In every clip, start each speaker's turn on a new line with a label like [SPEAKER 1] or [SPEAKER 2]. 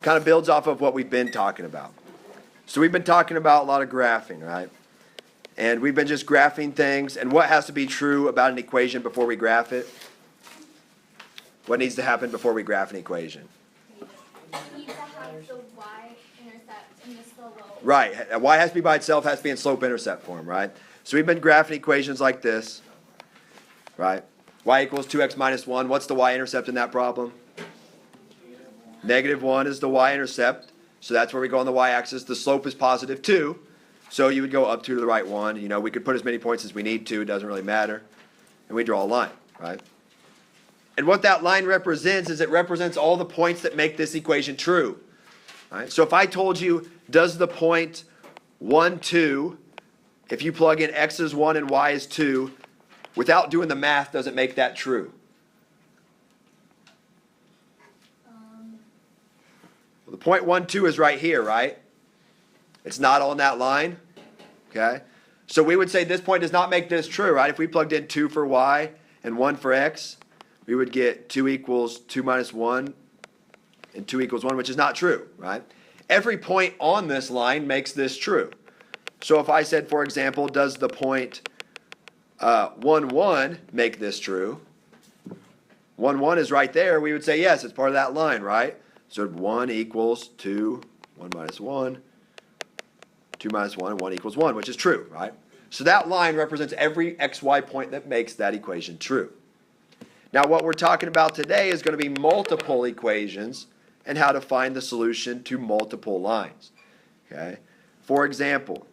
[SPEAKER 1] kind of builds off of what we've been talking about. So we've been talking about a lot of graphing, right? And we've been just graphing things. And what has to be true about an equation before we graph it? What needs to happen before we graph an equation?
[SPEAKER 2] We need to have the y-intercept in the slope.
[SPEAKER 1] Right. Y has to be by itself, has to be in slope-intercept form, right? So we've been graphing equations like this, right? Y equals 2x minus 1. What's the y-intercept in that problem? -1 is the y-intercept. So that's where we go on the y-axis. The slope is positive 2. So you would go up 2 to the right 1. You know, we could put as many points as we need to. It doesn't really matter. And we draw a line, right? And what that line represents is it represents all the points that make this equation true. Right? So if I told you, does the point 1, 2, if you plug in x is 1 and y is 2, without doing the math, does it make that true? Well, the point 1, 2 is right here, right? It's not on that line. Okay? So we would say this point does not make this true, right? If we plugged in 2 for y and 1 for x, we would get 2 equals 2 minus 1 and 2 equals 1, which is not true, right? Every point on this line makes this true. So if I said, for example, does the point 1, 1 make this true? 1, 1 is right there. We would say, yes, it's part of that line, right? So 1 equals 2, 1 minus 1, 2 minus 1, and 1 equals 1, which is true, right? So that line represents every xy point that makes that equation true. Now what we're talking about today is going to be multiple equations and how to find the solution to multiple lines. Okay? For example,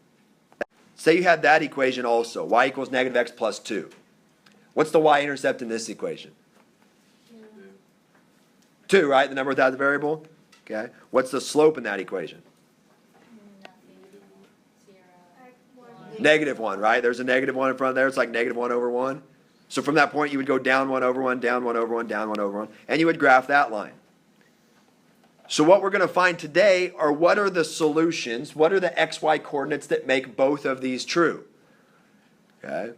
[SPEAKER 1] say you had that equation also, y equals negative x plus 2. What's the y-intercept in this equation? 2, right? The number without the variable? Okay. What's the slope in that equation? -1, right? There's a -1 in front of there. It's like -1 over 1. So from that point, you would go down 1 over 1, down 1 over 1, down 1 over 1, and you would graph that line. So what we're going to find today are what are the solutions, what are the xy coordinates that make both of these true. Okay.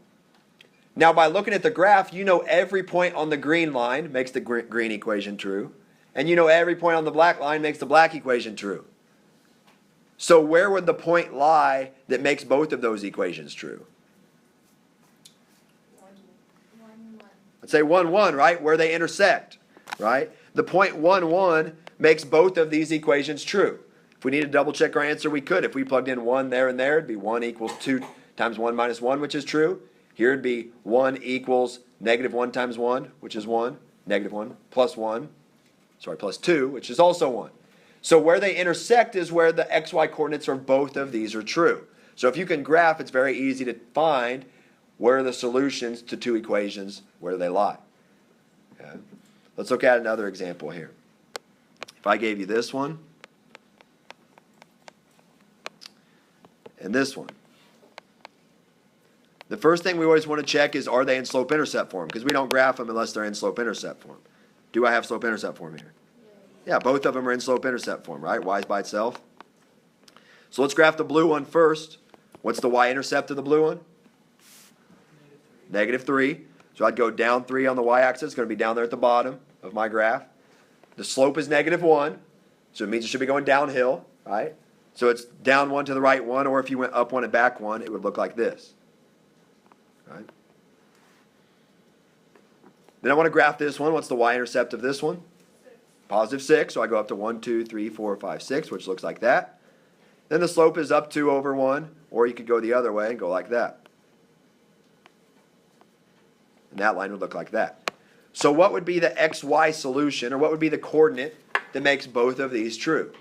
[SPEAKER 1] Now by looking at the graph, you know every point on the green line makes the green equation true, and you know every point on the black line makes the black equation true. So where would the point lie that makes both of those equations true? Let's say 1, 1, right? Where they intersect, right? The point 1, 1 makes both of these equations true. If we need to double check our answer, we could. If we plugged in 1 there and there, it'd be 1 equals 2 times 1 minus 1, which is true. Here it'd be 1 equals -1 times 1, which is 1, -1, plus 1, plus 2, which is also 1. So where they intersect is where the xy coordinates of both of these are true. So if you can graph, it's very easy to find where are the solutions to two equations, where do they lie. Okay. Let's look at another example here. If I gave you this one and this one, the first thing we always want to check is, are they in slope-intercept form? Because we don't graph them unless they're in slope-intercept form. Do I have slope-intercept form here? Yeah, both of them are in slope-intercept form, right? Y is by itself. So let's graph the blue one first. What's the y-intercept of the blue one? -3. So I'd go down 3 on the y-axis. It's going to be down there at the bottom of my graph. The slope is -1, so it means it should be going downhill, right? So it's down 1 to the right 1, or if you went up 1 and back 1, it would look like this. Right? Then I want to graph this one. What's the y-intercept of this one? +6. So I go up to 1, 2, 3, 4, 5, 6, which looks like that. Then the slope is up 2 over 1, or you could go the other way and go like that. And that line would look like that. So what would be the xy solution, or what would be the coordinate that makes both of these true?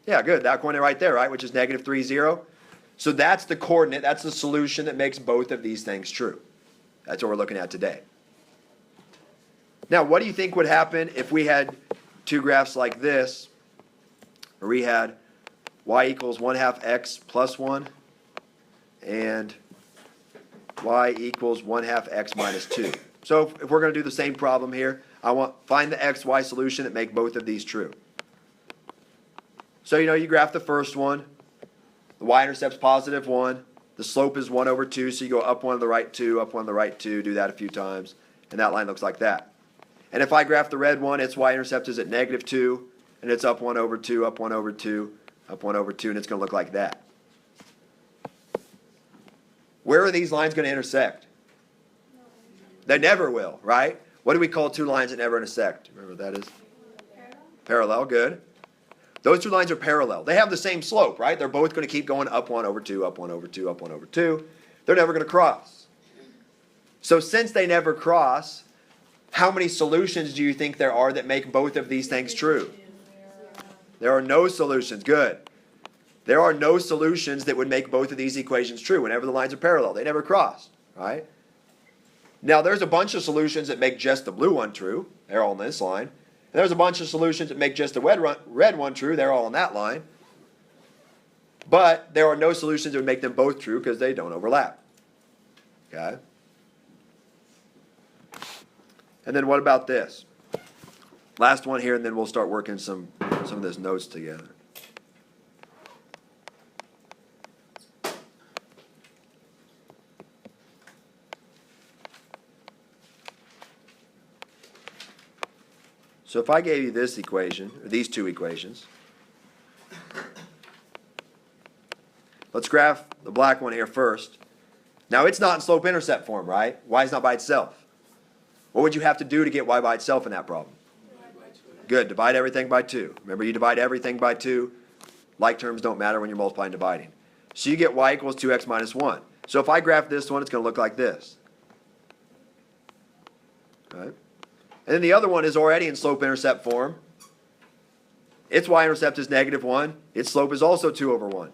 [SPEAKER 1] Yeah, good. That coordinate right there, right, which is -3, 0. So that's the coordinate, that's the solution that makes both of these things true. That's what we're looking at today. Now, what do you think would happen if we had two graphs like this, where we had y equals 1/2 x plus 1 and y equals 1/2 x minus 2. So if we're going to do the same problem here, I want find the xy solution that make both of these true. So you graph the first one, the y-intercept's +1, the slope is 1 over 2, so you go up 1 to the right 2, up 1 to the right 2, do that a few times, and that line looks like that. And if I graph the red one, its y-intercept is at -2, and it's up 1 over 2, up 1 over 2, up 1 over 2, and it's going to look like that. Where are these lines going to intersect? They never will, right? What do we call two lines that never intersect? Remember what that is? Parallel, good. Those two lines are parallel. They have the same slope, right? They're both going to keep going up 1 over 2, up 1 over 2, up 1 over 2. They're never going to cross. So since they never cross, how many solutions do you think there are that make both of these things true? There are no solutions. Good. There are no solutions that would make both of these equations true whenever the lines are parallel. They never cross, right? Now, there's a bunch of solutions that make just the blue one true. They're all on this line. And there's a bunch of solutions that make just the red one true. They're all on that line. But there are no solutions that would make them both true because they don't overlap. Okay? And then what about this? Last one here, and then we'll start working some of this notes together. So if I gave you this equation, or these two equations, let's graph the black one here first. Now it's not in slope-intercept form, right? Y is not by itself. What would you have to do to get y by itself in that problem? Good, divide everything by 2. Remember, you divide everything by 2. Like terms don't matter when you're multiplying and dividing. So you get y equals 2x minus 1. So if I graph this one, it's going to look like this. Right? And then the other one is already in slope-intercept form. Its y-intercept is -1. Its slope is also 2 over 1.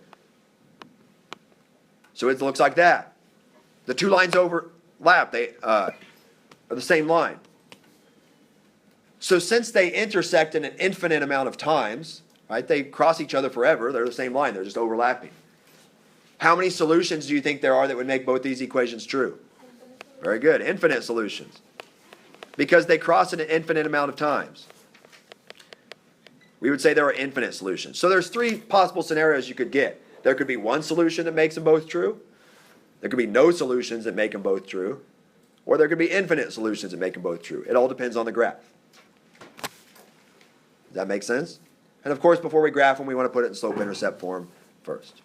[SPEAKER 1] So it looks like that. The two lines overlap. They are the same line. So since they intersect in an infinite amount of times, right, they cross each other forever. They're the same line. They're just overlapping. How many solutions do you think there are that would make both these equations true? Very good. Infinite solutions. Because they cross in an infinite amount of times. We would say there are infinite solutions. So there's three possible scenarios you could get. There could be one solution that makes them both true. There could be no solutions that make them both true. Or there could be infinite solutions that make them both true. It all depends on the graph. Does that make sense? And of course, before we graph them, we want to put it in slope-intercept form first.